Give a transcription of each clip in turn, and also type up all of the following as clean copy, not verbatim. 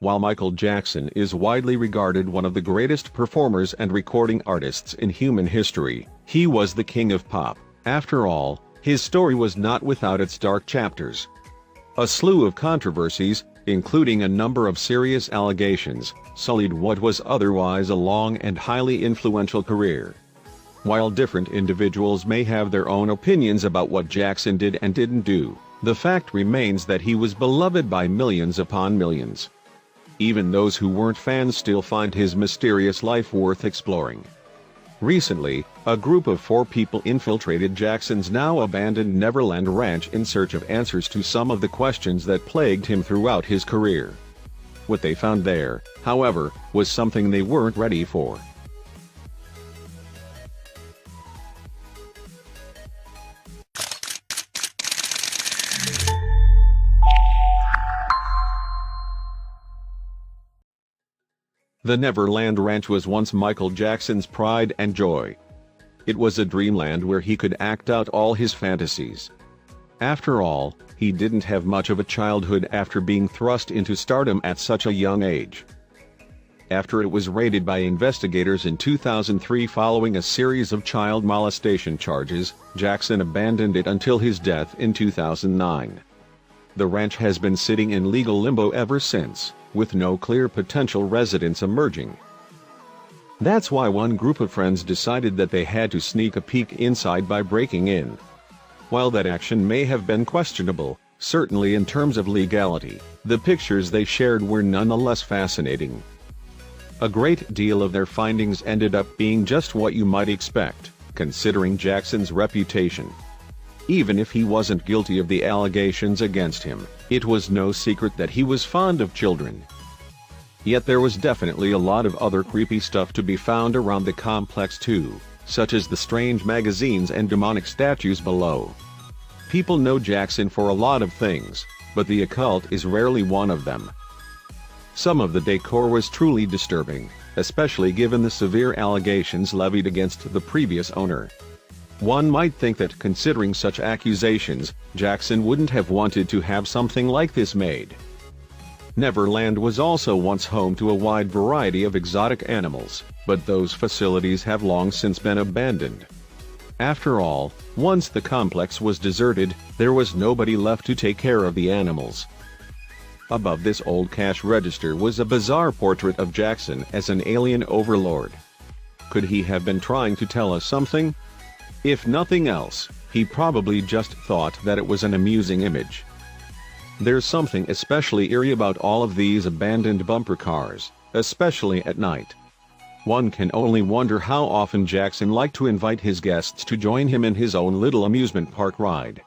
While Michael Jackson is widely regarded one of the greatest performers and recording artists in human history, he was the king of pop. After all, his story was not without its dark chapters. A slew of controversies, including a number of serious allegations, sullied what was otherwise a long and highly influential career. While different individuals may have their own opinions about what Jackson did and didn't do, the fact remains that he was beloved by millions upon millions. Even those who weren't fans still find his mysterious life worth exploring. Recently, a group of 4 people infiltrated Jackson's now abandoned Neverland Ranch in search of answers to some of the questions that plagued him throughout his career. What they found there, however, was something they weren't ready for. The Neverland Ranch was once Michael Jackson's pride and joy. It was a dreamland where he could act out all his fantasies. After all, he didn't have much of a childhood after being thrust into stardom at such a young age. After it was raided by investigators in 2003 following a series of child molestation charges, Jackson abandoned it until his death in 2009. The ranch has been sitting in legal limbo ever since, with no clear potential residents emerging. That's why one group of friends decided that they had to sneak a peek inside by breaking in. While that action may have been questionable, certainly in terms of legality, the pictures they shared were nonetheless fascinating. A great deal of their findings ended up being just what you might expect, considering Jackson's reputation. Even if he wasn't guilty of the allegations against him, it was no secret that he was fond of children. Yet there was definitely a lot of other creepy stuff to be found around the complex too, such as the strange magazines and demonic statues below. People know Jackson for a lot of things, but the occult is rarely one of them. Some of the decor was truly disturbing, especially given the severe allegations levied against the previous owner. One might think that considering such accusations, Jackson wouldn't have wanted to have something like this made. Neverland was also once home to a wide variety of exotic animals, but those facilities have long since been abandoned. After all, once the complex was deserted, there was nobody left to take care of the animals. Above this old cash register was a bizarre portrait of Jackson as an alien overlord. Could he have been trying to tell us something? If nothing else, he probably just thought that it was an amusing image. There's something especially eerie about all of these abandoned bumper cars, especially at night. One can only wonder how often Jackson liked to invite his guests to join him in his own little amusement park ride.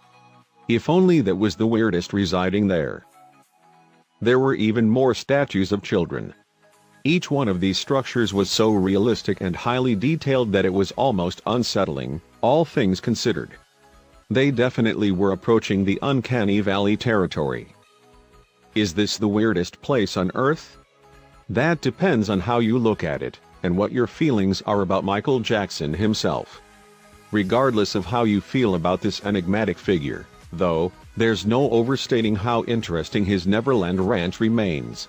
If only that was the weirdest residing there. There were even more statues of children. Each one of these structures was so realistic and highly detailed that it was almost unsettling, all things considered. They definitely were approaching the uncanny valley territory. Is this the weirdest place on Earth? That depends on how you look at it, and what your feelings are about Michael Jackson himself. Regardless of how you feel about this enigmatic figure, though, there's no overstating how interesting his Neverland Ranch remains.